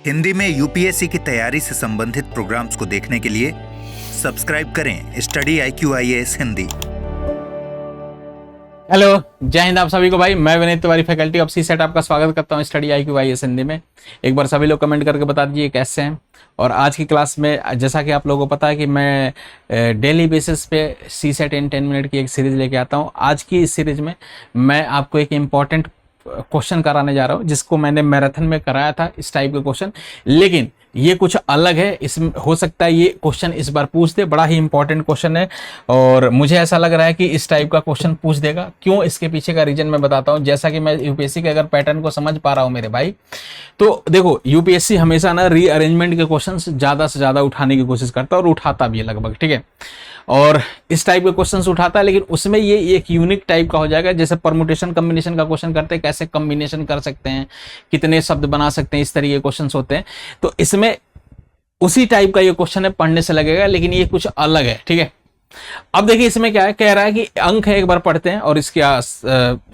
हिंदी में यूपीएससी की तैयारी से संबंधित प्रोग्राम्स को देखने के लिए सब्सक्राइब करें स्टडी IQ-IAS हिंदी। हेलो, जय हिंद आप सभी को। भाई मैं Vineet Tiwari, faculty of C set, आपका स्वागत करता हूं स्टडी IQ-IAS हिंदी में। एक बार सभी लोग कमेंट करके बता दीजिए कैसे हैं। और आज की क्लास में जैसा कि आप लोगों को पता है कि मैं डेली बेसिस पे सी सेट इन 10 मिनट की एक सीरीज लेके आता हूं। आज की इस सीरीज में मैं आपको एक इम्पॉर्टेंट क्वेश्चन कराने जा रहा हूं, जिसको मैंने मैराथन में कराया था, इस टाइप के क्वेश्चन, लेकिन ये कुछ अलग है। इसमें हो सकता है ये क्वेश्चन इस बार पूछ दे, बड़ा ही इंपॉर्टेंट क्वेश्चन है और मुझे ऐसा लग रहा है कि इस टाइप का क्वेश्चन पूछ देगा। क्यों, इसके पीछे का रीजन मैं बताता हूं। जैसा कि मैं यूपीएससी के अगर पैटर्न को समझ पा रहा हूं मेरे भाई, तो देखो यूपीएससी हमेशा ना रीअरेंजमेंट के क्वेश्चन ज्यादा से ज्यादा उठाने की कोशिश करता है और उठाता भी है लगभग, ठीक है। और इस टाइप के क्वेश्चंस उठाता है, लेकिन उसमें ये एक यूनिक टाइप का हो जाएगा। जैसे परमुटेशन कॉम्बिनेशन का क्वेश्चन करते हैं, कैसे कॉम्बिनेशन कर सकते हैं, कितने शब्द बना सकते हैं, इस तरीके के क्वेश्चंस होते हैं। तो इसमें उसी टाइप का ये क्वेश्चन है, पढ़ने से लगेगा, लेकिन ये कुछ अलग है, ठीक है। अब देखिए इसमें क्या है, कह रहा है कि अंक है, एक बार पढ़ते हैं और इसके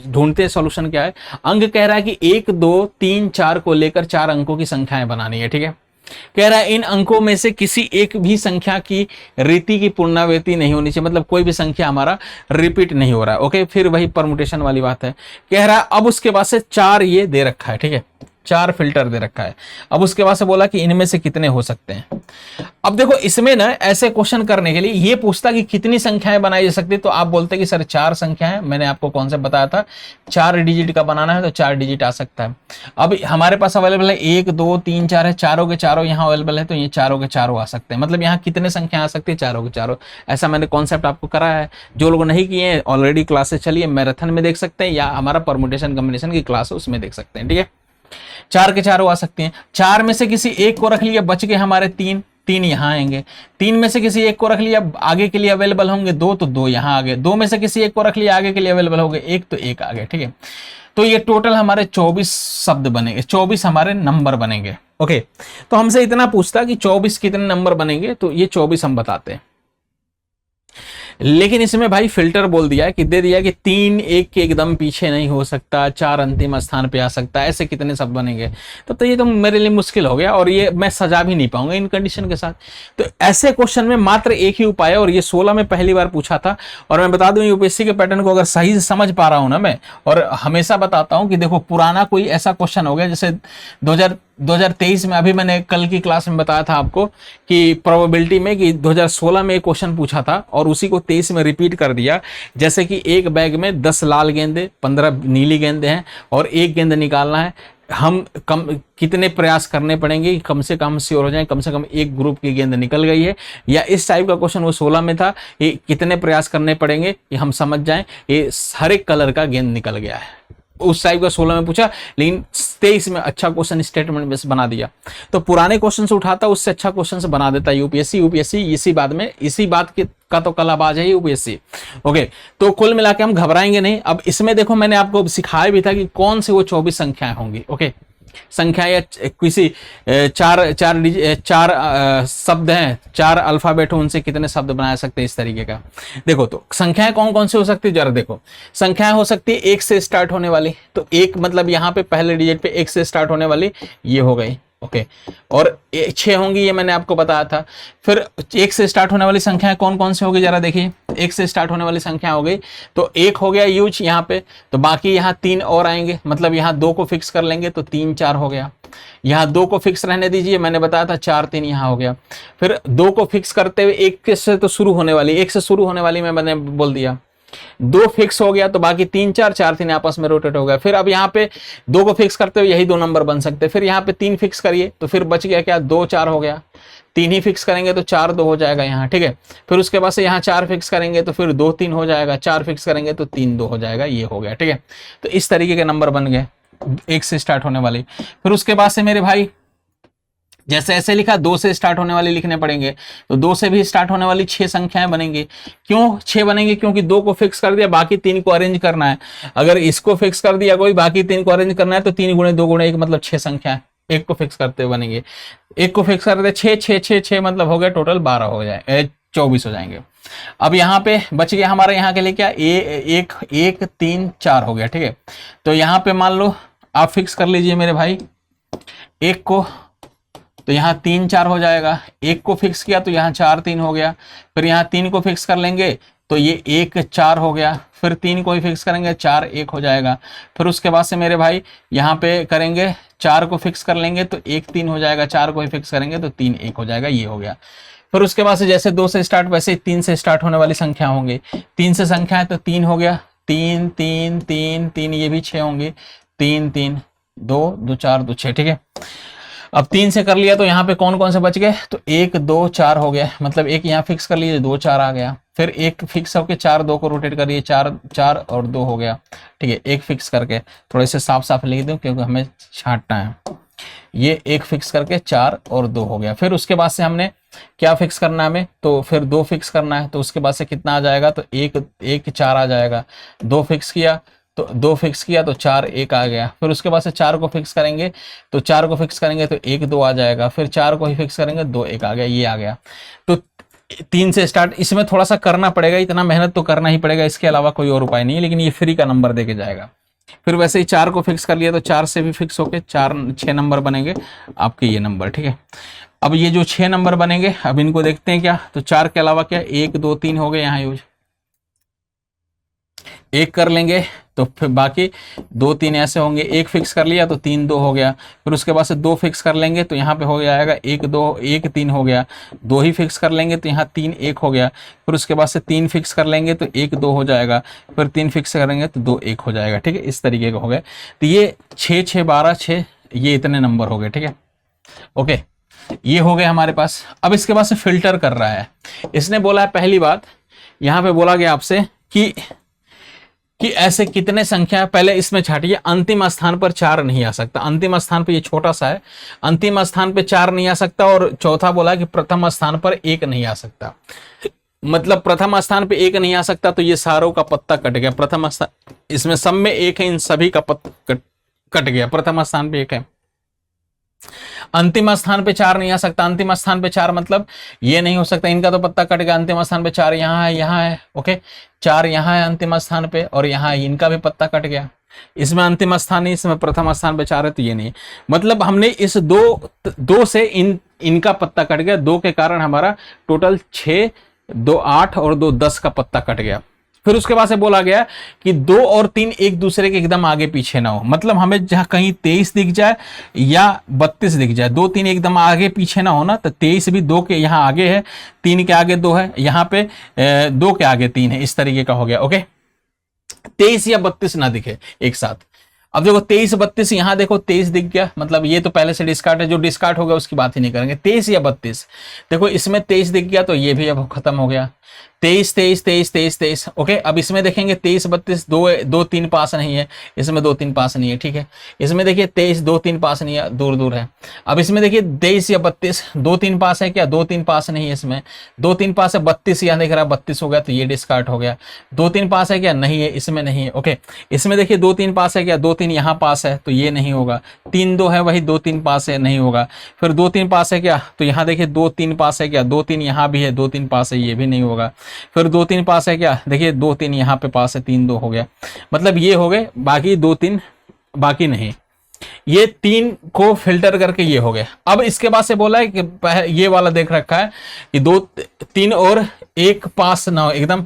ढूंढते हैं सॉल्यूशन क्या है। अंक कह रहा है कि 1, 2, 3, 4 को लेकर 4 अंकों की संख्याएं बनानी है, ठीक है। कह रहा है इन अंकों में से किसी एक भी संख्या की रीति की पुनरावृत्ति नहीं होनी चाहिए, मतलब कोई भी संख्या हमारा रिपीट नहीं हो रहा है। ओके, फिर वही परमुटेशन वाली बात है। कह रहा है अब उसके बाद से 4 ये दे रखा है, ठीक है, 4 फिल्टर दे रखा है। अब उसके बाद से बोला कि इनमें से कितने हो सकते हैं। अब देखो इसमें ना ऐसे क्वेश्चन करने के लिए ये पूछता कि कितनी संख्याएं बनाई जा सकती है, तो आप बोलते कि सर 4 संख्या है। मैंने आपको कॉन्सेप्ट बताया था, 4 डिजिट का बनाना है तो 4 डिजिट आ सकता है। अब हमारे पास अवेलेबल है 1, 2, 3, 4 है, चारों के चारों यहाँ अवेलेबल है, तो ये चारों के चारों आ सकते हैं। मतलब यहाँ कितने संख्या आ सकती है, चारों के चारों। ऐसा मैंने कॉन्सेप्ट आपको कराया है। जो लोग नहीं किए हैं ऑलरेडी क्लासेस चलिए मैराथन में देख सकते हैं, या हमारा परमुटेशन कॉम्बिनेशन की क्लास है उसमें देख सकते हैं, ठीक है। 4 के चारों आ सकते हैं। 4 में से किसी एक को रख लिया, बच गए हमारे 3 यहाँ आएंगे। 3 में से किसी एक को रख लिया, आगे के लिए अवेलेबल होंगे 2, तो 2 यहाँ आ गए। 2 में से किसी एक को रख लिया, आगे के लिए अवेलेबल हो गए 1, तो 1 आ गए, ठीक है। तो ये टोटल हमारे 24 शब्द बनेंगे, 24 हमारे नंबर बनेंगे। ओके, तो हमसे इतना पूछता कि 24 कितने नंबर बनेंगे, तो ये 24 हम बताते हैं। लेकिन इसमें भाई फिल्टर बोल दिया है कि दे दिया कि 3 1 के एकदम पीछे नहीं हो सकता, 4 अंतिम स्थान पे आ सकता है, ऐसे कितने शब्द बनेंगे। तो ये तो मेरे लिए मुश्किल हो गया और ये मैं सजा भी नहीं पाऊंगा इन कंडीशन के साथ। तो ऐसे क्वेश्चन में मात्र एक ही उपाय है, और ये 16 में पहली बार पूछा था। और मैं बता दूं यूपीएससी के पैटर्न को अगर सही से समझ पा रहा हूं ना मैं, और हमेशा बताता हूं कि देखो पुराना कोई ऐसा क्वेश्चन हो गया, जैसे 2023 में, अभी मैंने कल की क्लास में बताया था आपको कि प्रोबेबिलिटी में कि 2016 में एक क्वेश्चन पूछा था और उसी को 23 में रिपीट कर दिया। जैसे कि एक बैग में 10 लाल गेंदे, 15 नीली गेंदे हैं और एक गेंद निकालना है। हम कितने प्रयास करने पड़ेंगे, कम से कम श्योर हो जाए कम से कम एक ग्रुप की गेंद निकल गई है, या इस टाइप का क्वेश्चन वो 16 में था। ये कितने प्रयास करने पड़ेंगे ये हम समझ जाएं, ये हर एक कलर का गेंद निकल गया है, उस टाइप का 16 में पूछा। लेकिन 23 में अच्छा क्वेश्चन स्टेटमेंट बेस बना दिया। तो पुराने क्वेश्चन से उठाता, उससे अच्छा क्वेश्चन से बना देता यूपीएससी इसी बात का तो कलाबाज है यूपीएससी। ओके, तो कुल मिला के हम घबराएंगे नहीं। अब इसमें देखो मैंने आपको सिखाया भी था कि कौन से वो 24 संख्याएं होंगी। ओके, संख्या या किसी 4 शब्द हैं, 4 अल्फाबेट हो, उनसे कितने शब्द बना सकते हैं, इस तरीके का। देखो तो संख्याएं कौन कौन सी हो सकती है, जरा देखो। संख्याएं हो सकती है 1 से स्टार्ट होने वाली, तो 1 मतलब यहाँ पे पहले डिजिट पे 1 से स्टार्ट होने वाली ये हो गई। ओके, और 6 होंगी, ये मैंने आपको बताया था। फिर 1 से स्टार्ट होने वाली संख्याएं कौन कौन सी होगी, जरा देखिए। 1 से स्टार्ट होने वाली संख्या हो गई, तो 1 हो गया यूज यहाँ पे, तो बाकी यहाँ 3 और आएंगे, मतलब यहाँ 2 को फिक्स कर लेंगे तो 3 4 हो गया। यहाँ 2 को फिक्स रहने दीजिए, मैंने बताया था 4 3 यहाँ हो गया। फिर 2 को फिक्स करते हुए 1 से तो शुरू होने वाली, 1 से शुरू होने वाली मैंने बोल दिया। 2 फिक्स हो गया तो बाकी 3 4 4 3 आपस में रोटेट हो गया। फिर अब यहाँ पे 2 को फिक्स करते हुए यही 2 नंबर बन सकते हैं। फिर यहाँ पे 3 फिक्स करिए तो फिर बच गया क्या, 2 4 हो गया। 3 ही फिक्स करेंगे तो 4 2 हो जाएगा यहाँ, ठीक है। फिर उसके बाद से यहाँ 4 फिक्स करेंगे तो फिर 2 3 हो जाएगा, 4 फिक्स करेंगे तो 3 2 हो जाएगा, ये हो गया, ठीक है। तो इस तरीके के नंबर बन गए 1 से स्टार्ट होने वाली। फिर उसके बाद से मेरे भाई जैसे ऐसे लिखा, 2 से स्टार्ट होने वाली लिखने पड़ेंगे, तो 2 से भी स्टार्ट होने वाली 6 संख्याएं बनेंगी। क्यों 6 बनेंगे, क्योंकि 2 को फिक्स कर दिया, बाकी 3 को अरेंज करना है। अगर इसको फिक्स कर दिया कोई, बाकी 3 को अरेंज करना है, तो 3 गुणे 2 गुणे 1 मतलब 6 संख्या, 1 को फिक्स करते हुए बनेंगे। 1 को फिक्स करते 6 6 6 6 मतलब हो गया टोटल 12 हो जाए, 24 हो जाएंगे। अब यहाँ पे बच गया हमारे यहाँ के लिए क्या, 1 1 3 4 हो गया, ठीक है। तो यहाँ पे मान लो आप फिक्स कर लीजिए मेरे भाई, 1 को तो यहाँ 3 4 हो जाएगा, 1 को फिक्स किया तो यहाँ 4 3 हो गया, फिर यहाँ 3 को फिक्स कर लेंगे तो ये 1 4 हो गया, फिर 3 को ही फिक्स करेंगे 4 1 हो जाएगा, फिर उसके बाद से मेरे भाई यहाँ पे करेंगे 4 को फिक्स कर लेंगे तो 1 3 हो जाएगा, 4 को ही फिक्स करेंगे तो 3 1 हो जाएगा, ये हो गया। फिर उसके बाद से जैसे 2 से स्टार्ट वैसे 3 से स्टार्ट होने वाली संख्या होंगी, 3 से संख्या है तो 3 हो गया, 3 3 3 3, ये भी 6 होंगे, 3 3 2 2 4 2 6, ठीक है। अब 3 से कर लिया तो यहाँ पे कौन कौन से बच गए, तो 1 2 4 हो गया, मतलब एक यहाँ फिक्स कर लीजिए 2 4 आ गया, फिर एक फिक्स होकर 4 2 को रोटेट करिए 4 4 और 2 हो गया, ठीक है। एक फिक्स करके थोड़े से साफ साफ लिख दूं क्योंकि हमें छांटना है, ये एक फिक्स करके 4 और 2 हो गया। फिर उसके बाद से हमने क्या फिक्स करना है हमें, तो फिर 2 फिक्स करना है, तो उसके बाद से कितना आ जाएगा, तो 1 1 4 आ जाएगा, 2 फिक्स किया तो 2 फिक्स किया तो 4 1 आ गया, फिर उसके बाद से 4 को फिक्स करेंगे तो 4 को फिक्स करेंगे तो 1 2 आ जाएगा, फिर 4 को ही फिक्स करेंगे 2 1 आ गया, ये आ गया। तो 3 से स्टार्ट, इसमें थोड़ा सा करना पड़ेगा, इतना मेहनत तो करना ही पड़ेगा, इसके अलावा कोई और उपाय नहीं है, लेकिन ये फ्री का नंबर देके जाएगा। फिर वैसे ही 4 को फिक्स कर लिया तो 4 से भी फिक्स होके 4 6 नंबर बनेंगे आपके ये नंबर, ठीक है। अब ये जो 6 नंबर बनेंगे अब इनको देखते हैं क्या, तो 4 के अलावा क्या 1 2 3 हो गए यहाँ यूज, 1 कर लेंगे तो फिर बाकी 2 3 ऐसे होंगे, 1 फिक्स कर लिया तो 3 2 हो गया, फिर उसके बाद से 2 फिक्स कर लेंगे तो यहाँ पे हो जाएगा 1 2 1 3 हो गया, 2 ही फिक्स कर लेंगे तो यहाँ 3 1 हो गया, फिर उसके बाद से 3 फिक्स कर लेंगे तो 1 2 हो जाएगा, फिर 3 फिक्स करेंगे तो 2 1 हो जाएगा, ठीक है। इस तरीके का हो गया, तो ये 6 6 12 6 ये इतने नंबर हो गए, ठीक है। ओके, ये हो गए हमारे पास। अब इसके बाद से फिल्टर कर रहा है, इसने बोला है पहली बात यहाँ पे बोला गया आपसे कि ऐसे कितने संख्या, पहले इसमें छाटिए, अंतिम स्थान पर 4 नहीं आ सकता, अंतिम स्थान पे ये छोटा सा है, अंतिम स्थान पे 4 नहीं आ सकता, और चौथा बोला कि प्रथम स्थान पर 1 नहीं आ सकता, मतलब प्रथम स्थान पे 1 नहीं आ सकता तो ये सारों का पत्ता कट गया, प्रथम स्थान इसमें सब में 1 है, इन सभी का पत्ता कट गया, प्रथम स्थान पे 1 है। अंतिम स्थान पे 4 नहीं आ सकता, अंतिम स्थान पे 4 मतलब ये नहीं हो सकता, इनका तो पत्ता कट गया, अंतिम स्थान पे 4 यहाँ है, यहाँ है, ओके 4 यहाँ है अंतिम स्थान पे, और यहाँ इनका भी पत्ता कट गया, इसमें अंतिम स्थान नहीं, इसमें प्रथम स्थान पे 4 है, तो ये नहीं, मतलब हमने इस दो से इनका पत्ता कट गया, 2 के कारण हमारा टोटल 6 2 8 और 2 10 का पत्ता कट गया। फिर उसके बाद से बोला गया कि 2 और 3 एक दूसरे के एकदम आगे पीछे ना हो, मतलब हमें जहां कहीं 23 दिख जाए या 32 दिख जाए, 2 3 एकदम आगे पीछे ना हो ना, तो 23 भी 2 के यहाँ आगे है, 3 के आगे 2 है, यहाँ पे 2 के आगे 3 है, इस तरीके का हो गया। ओके, 23 या 32 ना दिखे एक साथ। अब देखो 23 32, यहां देखो 23 दिख गया, मतलब ये तो पहले से डिस्कार्ड है, जो डिस्कार्ड हो गया उसकी बात ही नहीं करेंगे। 23 या 32, देखो इसमें 23 दिख गया तो ये भी अब खत्म हो गया, 23 23 23 23 23। ओके, अब इसमें देखेंगे 23 32 2 3 पास नहीं है, इसमें 2 3 पास नहीं है, ठीक है। इसमें देखिए 23 2 3 पास नहीं है, दूर दूर है। अब इसमें देखिए 23 या 32 2 3 पास है क्या, 2 3 पास नहीं है, इसमें 2 3 पास है, 32 यहाँ दिख रहा है 32 हो गया तो ये डिस्कार्ड हो गया। 2 3 पास है क्या, नहीं है, इसमें नहीं है। ओके, इसमें देखिए 2 3 पास है क्या, 2 3 यहाँ पास है तो ये नहीं होगा। 3 2 है वही, 2 3 पास है, नहीं होगा। फिर 2 3 पास है क्या, तो यहाँ देखिए 2 3 पास है क्या, 2 3 यहाँ भी है, 2 3 पास है, ये भी नहीं होगा। फिर 2 3 पास है क्या, देखिए 2 3 यहाँ पे पास है, 3 2 हो गया, मतलब ये हो गए, बाकी 2 3 बाकी नहीं। ये 3 को फिल्टर करके ये हो गए। अब इसके बाद से बोला है कि ये वाला देख रखा है कि 2 3 और 1 पास ना हो एकदम,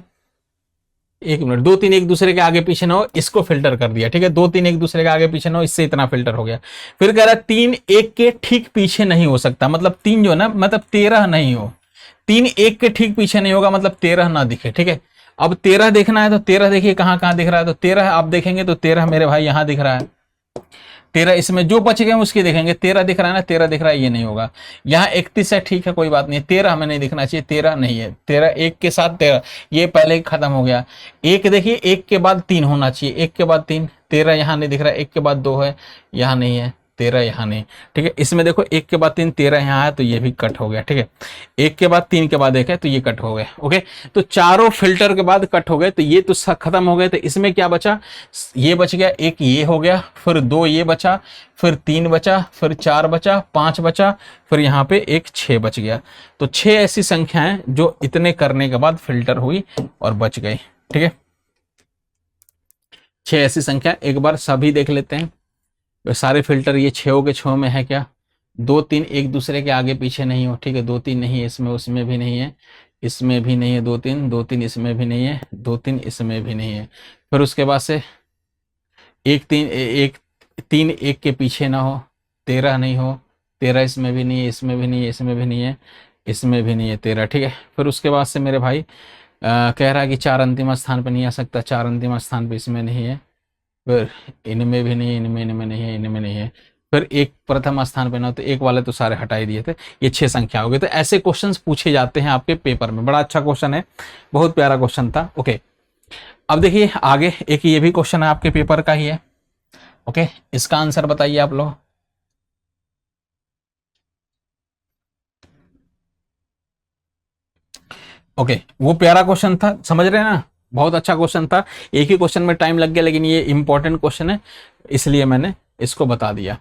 1 मिनट, 2 3 एक दूसरे के आगे पीछे ना हो, इसको फिल्टर कर दिया, ठीक है। 2 3 एक दूसरे के आगे पीछे ना हो, इससे इतना फिल्टर हो गया। फिर कह रहा है 3 1 के ठीक पीछे नहीं हो सकता, मतलब 3 जो है ना, मतलब 13 नहीं हो, 3 1 के ठीक पीछे नहीं होगा, मतलब 13 ना दिखे, ठीक है। अब 13 देखना है तो 13 देखिए कहां कहां दिख रहा है, तो 13 आप देखेंगे तो 13 मेरे भाई यहां दिख रहा है, 13 इसमें जो बच गए उसकी देखेंगे, 13 दिख रहा है ना, 13 दिख रहा है, ये नहीं होगा। यहाँ 31 है, ठीक है कोई बात नहीं, 13 हमें नहीं दिखना चाहिए, 13 नहीं है, 13 1 के साथ 13 ये पहले ही खत्म हो गया। 1 देखिए 1 के बाद 3 होना चाहिए, 1 के बाद 3, 13 यहाँ नहीं दिख रहा है, 1 के बाद 2 है, यहाँ नहीं है, 13 यहाँ नहीं, ठीक है। इसमें देखो 1 के बाद 3 13 यहाँ है तो ये भी कट हो गया, ठीक है। 1 के बाद 3 के बाद 1 है तो ये कट हो गए। ओके, तो चारों फिल्टर के बाद कट हो गए, तो ये तो खत्म हो गए। तो इसमें क्या बचा, ये बच गया, 1 ये हो गया, फिर 2 ये बचा, फिर 3 बचा, फिर 4 बचा, 5 बचा, फिर यहाँ पे एक 6 बच गया। तो 6 ऐसी संख्याएं जो इतने करने के बाद फिल्टर हुई और बच गई, ठीक है। 6 ऐसी संख्या, एक बार सभी देख लेते हैं। सारे फिल्टर ये 6 के 6 में है क्या, दो तीन एक दूसरे के आगे पीछे नहीं हो, ठीक है, दो तीन नहीं है इसमें, उसमें भी नहीं है, इसमें भी नहीं है, दो तीन, दो तीन इसमें भी नहीं है, दो तीन इसमें भी नहीं है। फिर उसके बाद से एक तीन एक तीन एक के पीछे ना हो, 13 नहीं हो, 13 इसमें भी नहीं है, इसमें भी नहीं है, इसमें भी नहीं है, इसमें भी नहीं है, 13, ठीक है। फिर उसके बाद से मेरे भाई कह रहा है कि 4 अंतिम स्थान पे नहीं आ सकता, 4 अंतिम स्थान पे इसमें नहीं है, फिर इनमें भी नहीं है, इनमें नहीं है, इनमें नहीं है, फिर एक प्रथम स्थान पे ना हो, तो एक वाले तो सारे हटा ही दिए थे। ये 6 संख्या हो गई। तो ऐसे क्वेश्चंस पूछे जाते हैं आपके पेपर में। बड़ा अच्छा क्वेश्चन है, बहुत प्यारा क्वेश्चन था। ओके, अब देखिए आगे एक ये भी क्वेश्चन है आपके पेपर का ही है। ओके, इसका आंसर बताइए आप लोग। ओके, वो प्यारा क्वेश्चन था, समझ रहे हैं ना, बहुत अच्छा क्वेश्चन था। एक ही क्वेश्चन में टाइम लग गया, लेकिन ये इंपॉर्टेंट क्वेश्चन है, इसलिए मैंने इसको बता दिया।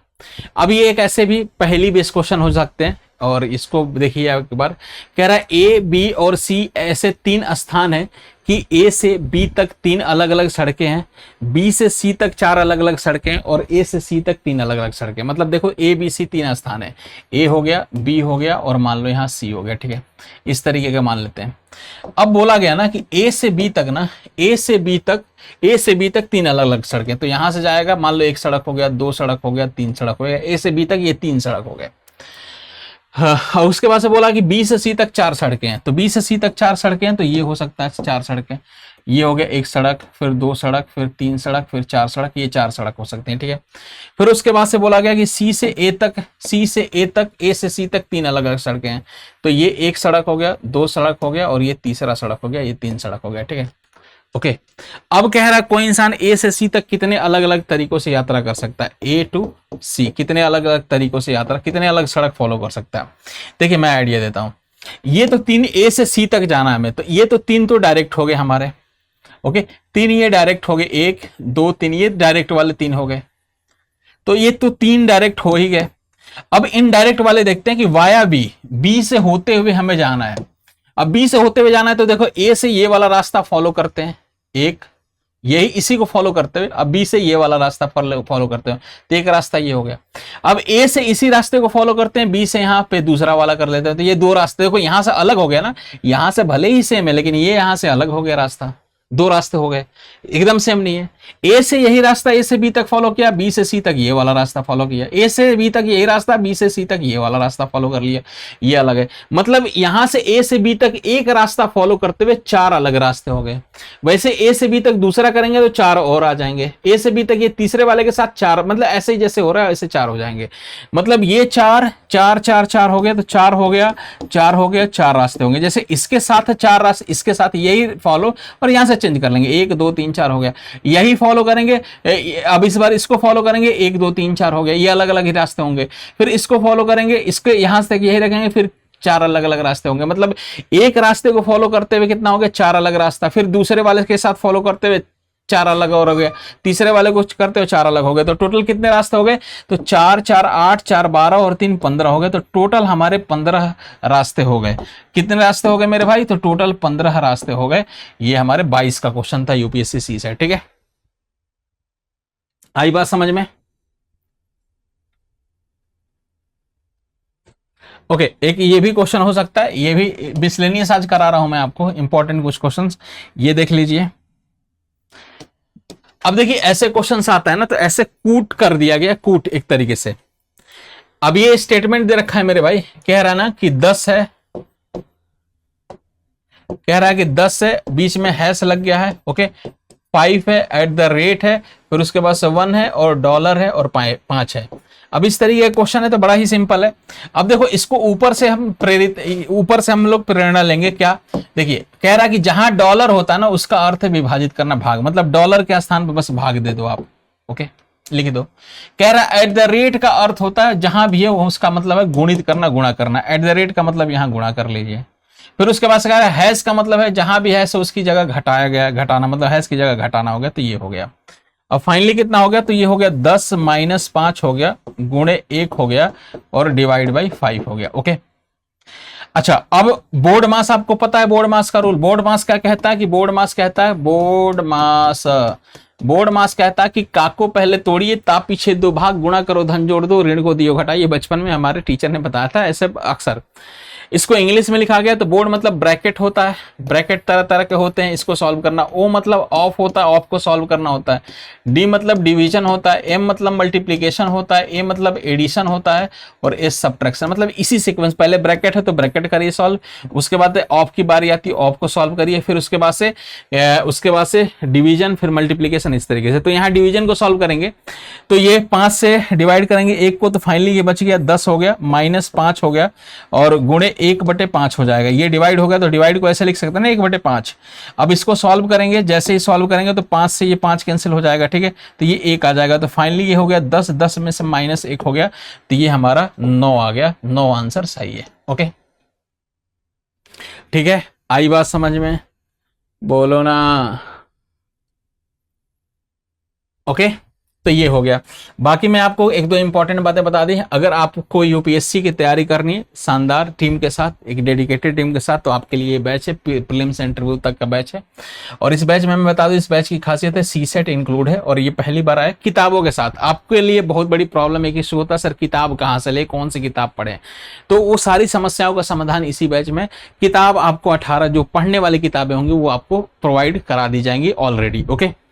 अब ये एक ऐसे भी पहली बेस क्वेश्चन हो सकते हैं, और इसको देखिए एक बार। कह रहा है ए बी और सी ऐसे 3 स्थान है कि ए से बी तक 3 अलग अलग सड़कें हैं, बी से सी तक 4 अलग अलग सड़कें हैं, और ए से सी तक 3 अलग अलग सड़कें। मतलब देखो ए बी सी 3 स्थान है, ए हो गया, बी हो गया, और मान लो यहाँ सी हो गया, ठीक है, इस तरीके का मान लेते हैं। अब बोला गया ना कि ए से बी तक ना, ए से बी तक 3 अलग अलग सड़कें। तो यहां से जाएगा, मान लो 1 सड़क हो गया, 2 सड़क हो गया, 3 सड़क हो गया, ए से बी तक ये 3 सड़क हो गए। हाँ, उसके बाद से बोला कि बी से सी तक 4 सड़कें हैं, तो बी से सी तक 4 सड़कें हैं, तो ये हो सकता है 4 सड़कें। ये हो गया 1 सड़क, फिर 2 सड़क, फिर 3 सड़क, फिर 4 सड़क, ये 4 सड़क हो सकते हैं, ठीक है। फिर उसके बाद से बोला गया कि सी से ए तक, ए से सी तक 3 अलग अलग सड़कें हैं, तो ये 1 सड़क हो गया, 2 सड़क हो गया, और ये तीसरा सड़क हो गया, ये 3 सड़क हो गया, ठीक है। ओके, अब कह रहा है कोई इंसान ए से सी तक कितने अलग अलग तरीकों से यात्रा कर सकता है, ए टू सी कितने अलग अलग तरीकों से यात्रा, कितने अलग सड़क फॉलो कर सकता है। देखिए मैं आइडिया देता हूं, ये तो 3 ए से सी तक जाना है हमें, तो ये तो 3 तो डायरेक्ट हो गए हमारे। ओके, 3 ये डायरेक्ट हो गए, 1 2 3 ये डायरेक्ट वाले 3 हो गए, तो ये तो 3 डायरेक्ट हो ही गए। अब इनडायरेक्ट वाले देखते हैं कि वाया बी से होते हुए हमें जाना है। अब बी से होते हुए जाना है, तो देखो ए से ये वाला रास्ता फॉलो करते हैं, एक यही इसी को फॉलो करते हुए, अब बी से ये वाला रास्ता फॉलो करते हुए, तो एक रास्ता ये हो गया। अब ए से इसी रास्ते को फॉलो करते हैं, बी से यहाँ पे दूसरा वाला कर लेते हैं, तो ये 2 रास्ते देखो यहां से अलग हो गया ना, यहां से भले ही सेम है, लेकिन ये यहां से अलग हो गया रास्ता, 2 रास्ते हो गए, एकदम सेम नहीं है। ए से यही रास्ता ए से बी तक फॉलो किया, बी से सी तक ये वाला रास्ता फॉलो किया, ए से बी तक यही रास्ता, बी से सी तक ये वाला रास्ता फॉलो कर लिया, ये अलग है। मतलब यहां से ए से बी तक एक रास्ता फॉलो करते हुए 4 अलग रास्ते हो गए। वैसे ए से बी तक दूसरा करेंगे तो 4 और आ जाएंगे, ए से बी तक ये तीसरे वाले के साथ 4, मतलब ऐसे ही जैसे हो रहा है वैसे 4 हो जाएंगे। मतलब ये 4 4 4 4 हो गया, तो 4 हो गया, 4 हो गया, 4 रास्ते होंगे। जैसे इसके साथ 4 रास्ते, इसके साथ यही फॉलो, और यहां से चेंज कर लेंगे, 1 2 3 4 हो गया, यही फॉलो करेंगे। अब इस बार इसको फॉलो करेंगे, 1 2 3 4 हो गया, ये अलग अलग ही रास्ते होंगे। फिर इसको फॉलो करेंगे, इसके यहां से यही रखेंगे, फिर 4 अलग अलग रास्ते होंगे। मतलब एक रास्ते को फॉलो करते हुए कितना हो गया, 4 अलग रास्ता, फिर दूसरे वाले के साथ फॉलो करते हुए 4 अलग और हो गया, तीसरे वाले को करते हुए 4 अलग हो गए। तो टोटल कितने रास्ते हो गए, तो 4 4 8 4 12 और 3 15 हो गए। तो टोटल हमारे 15 रास्ते हो गए। कितने रास्ते हो गए मेरे भाई, तो टोटल 15 रास्ते हो गए। ये हमारे 22 का क्वेश्चन था यूपीएससी सी से, ठीक है। आई बात समझ में। ओके, एक ये भी क्वेश्चन हो सकता है, ये भी मिसलेनियस आज करा रहा हूं मैं आपको, इंपॉर्टेंट कुछ क्वेश्चंस, ये देख लीजिए। अब देखिए ऐसे क्वेश्चंस आता है ना, तो ऐसे कूट कर दिया गया, कूट एक तरीके से। अब ये स्टेटमेंट दे रखा है मेरे भाई, कह रहा है ना कि 10 है, कह रहा है कि 10 है, बीच में हैश लग गया है, ओके, 5 है, एट द रेट है, फिर उसके बाद से 1 है, और डॉलर है, और 5 है। अब इस तरीके का क्वेश्चन है, तो बड़ा ही सिंपल है। अब देखो इसको ऊपर से हम लोग प्रेरणा लेंगे क्या। देखिए कह रहा है कि जहां डॉलर होता है ना, उसका अर्थ है विभाजित करना, भाग, मतलब डॉलर के स्थान पर बस भाग दे दो आप, ओके, लिख दो। कह रहा है एट द रेट का अर्थ होता है जहां भी है उसका मतलब है गुणित करना, गुणा करना। एट द रेट का मतलब यहां गुणा कर लीजिए। फिर उसके बाद से कह रहा है हैश का मतलब है जहां भी हैश है उसकी जगह घटाया गया, घटाना मतलब हैश की जगह घटाना हो गया, तो ये हो गया। अब फाइनली कितना हो गया, तो ये हो गया 10 माइनस 5 हो गया, गुणे 1 हो गया, और डिवाइड बाई 5 हो गया, ओके। अच्छा, अब बोर्ड मास आपको पता है, बोर्ड मास का रूल, बोर्ड मास क्या कहता है कि बोर्ड मास कहता है, बोर्ड मास बोर्ड मास कहता है कि काको पहले तोड़िए, ता पीछे दो भाग, गुणा करो धन जोड़ दो, ऋण को दियो घटा। ये बचपन में हमारे टीचर ने बताया था ऐसे अक्सर। इसको इंग्लिश में लिखा गया तो बोर्ड मतलब ब्रैकेट होता है, ब्रैकेट तरह तरह के होते हैं, इसको सॉल्व करना। ओ मतलब ऑफ होता है, ऑफ को सॉल्व करना होता है। डी मतलब डिवीजन होता है, एम मतलब मल्टीप्लीकेशन होता है, ए मतलब एडिशन होता है, और एस सब्ट्रैक्शन। मतलब इसी सीक्वेंस, पहले ब्रैकेट है तो ब्रैकेट करिए सॉल्व, उसके बाद ऑफ की बारी आती है, ऑफ को सॉल्व करिए, फिर उसके बाद से डिवीजन, फिर मल्टीप्लीकेशन, इस तरीके से। तो यहाँ डिवीजन को सॉल्व करेंगे तो ये 5 से डिवाइड करेंगे 1 को, तो फाइनली ये बच गया 10 हो गया, -5 हो गया, और गुणे 1/5 हो जाएगा। ये डिवाइड हो गया तो डिवाइड को ऐसे लिख सकते हैं ना, 1/5। अब इसको सॉल्व करेंगे, जैसे ही सॉल्व करेंगे तो 5 से ये 5 कैंसिल हो जाएगा, ठीक है, तो ये 1 आ जाएगा। तो फाइनली ये हो गया 10, 10 में से -1 हो गया, तो ये हमारा 9 आ गया। 9 आंसर सही है। ओके, ठीक है, आई बात समझ में? बोलो ना। ओके, तो ये हो गया। बाकी मैं आपको एक दो इंपॉर्टेंट बातें बता दी। अगर आपको यूपीएससी की तैयारी करनी है शानदार टीम के साथ, एक डेडिकेटेड टीम के साथ, तो आपके लिए ये बैच है, प्रीलिम्स इंटरव्यू तक का बैच है। और इस बैच में मैं बता दूं, इस बैच की खासियत है सीसेट इंक्लूड है, और ये पहली बार आया किताबों के साथ। आपके लिए बहुत बड़ी प्रॉब्लम एक इशू होता है, सर किताब कहाँ से ले, कौन सी किताब पढ़ें, तो वो सारी समस्याओं का समाधान इसी बैच में। किताब आपको 18 जो पढ़ने वाली किताबें होंगी वो आपको प्रोवाइड करा दी जाएंगी ऑलरेडी। ओके,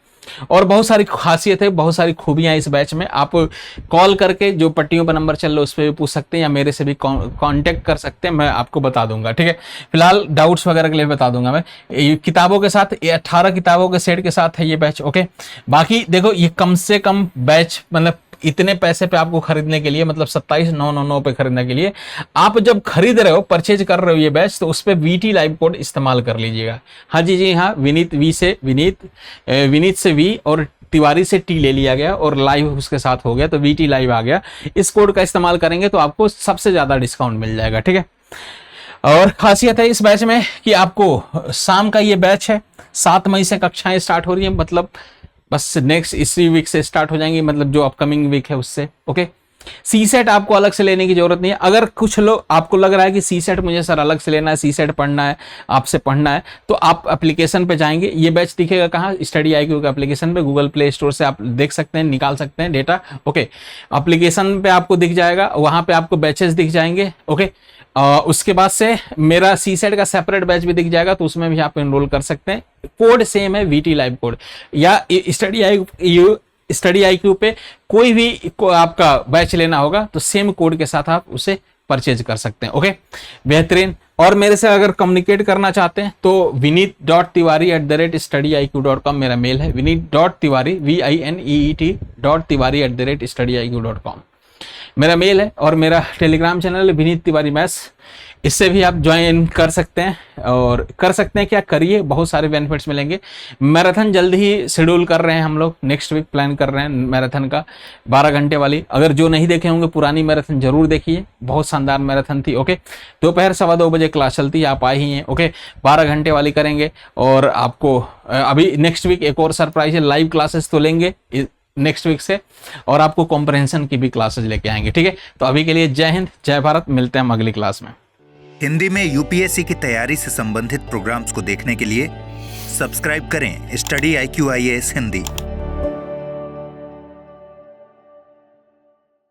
और बहुत सारी खासियत है, बहुत सारी खूबियां इस बैच में। आप कॉल करके जो पट्टियों पर नंबर चल रहा है उस पर भी पूछ सकते हैं, या मेरे से भी कांटेक्ट कर सकते हैं, मैं आपको बता दूंगा, ठीक है। फिलहाल डाउट्स वगैरह के लिए बता दूंगा मैं। ये किताबों के साथ, ये 18 किताबों के सेट के साथ है ये बैच। ओके, बाकी देखो ये कम से कम बैच, मतलब इतने पैसे पे आपको खरीदने के लिए, मतलब 27,999 पे खरीदने के लिए, आप जब खरीद रहे हो, परचेज कर रहे हो ये बैच, तो उस पर VT लाइव कोड इस्तेमाल कर लीजिएगा। हाँ जी हाँ, विनीत से वी और तिवारी से टी ले लिया गया, और लाइव उसके साथ हो गया, तो VT लाइव आ गया। इस कोड का इस्तेमाल करेंगे तो आपको सबसे ज्यादा डिस्काउंट मिल जाएगा, ठीक है। और खासियत है इस बैच में कि आपको शाम का ये बैच है, 7 मई से कक्षाएं स्टार्ट हो रही है, मतलब बस नेक्स्ट इसी वीक से स्टार्ट हो जाएंगी, मतलब जो अपकमिंग वीक है उससे। ओके, सीसेट आपको अलग से लेने की जरूरत नहीं है। अगर कुछ लोग आपको लग रहा है कि सीसेट मुझे सर अलग से लेना है, सीसेट पढ़ना है, आपसे पढ़ना है, तो आप एप्लीकेशन पे जाएंगे, ये बैच दिखेगा कहाँ, स्टडी IQ के एप्लीकेशन पे, गूगल प्ले स्टोर से आप देख सकते हैं, निकाल सकते हैं डेटा। ओके, एप्लीकेशन पे आपको दिख जाएगा, वहां पे आपको बैचेस दिख जाएंगे। ओके, उसके बाद से मेरा सीसेट का सेपरेट बैच भी दिख जाएगा, तो उसमें भी आप एनरोल कर सकते हैं। कोड सेम है, VT लाइव कोड, या स्टडी IQ पे कोई भी आपका बैच लेना होगा तो सेम कोड के साथ आप उसे परचेज कर सकते हैं। ओके, बेहतरीन। और मेरे से अगर कम्युनिकेट करना चाहते हैं तो vineet.tiwari@studiiq.com मेरा मेल है, vineet.tiwari vineet.tiwari@studiiq.com मेरा मेल है। और मेरा टेलीग्राम चैनल है विनीत तिवारी मैथ्स, इससे भी आप ज्वाइन कर सकते हैं, और कर सकते हैं क्या, करिए, बहुत सारे बेनिफिट्स मिलेंगे। मैराथन जल्द ही शेड्यूल कर रहे हैं हम लोग, नेक्स्ट वीक प्लान कर रहे हैं मैराथन का, 12 घंटे वाली। अगर जो नहीं देखे होंगे पुरानी मैराथन जरूर देखिए, बहुत शानदार मैराथन थी। ओके, दोपहर 2:15 बजे क्लास चलती है, आप आए ही हैं। ओके, 12 घंटे वाली करेंगे, और आपको अभी नेक्स्ट वीक एक और सरप्राइज है, लाइव क्लासेस तो लेंगे नेक्स्ट वीक से, और आपको कॉम्प्रहेंशन की भी क्लासेस लेके आएंगे, ठीक है। तो अभी के लिए जय हिंद, जय भारत, मिलते हैं हम अगली क्लास में। हिंदी में यूपीएससी की तैयारी से संबंधित प्रोग्राम्स को देखने के लिए सब्सक्राइब करें स्टडी IQ IAS हिंदी।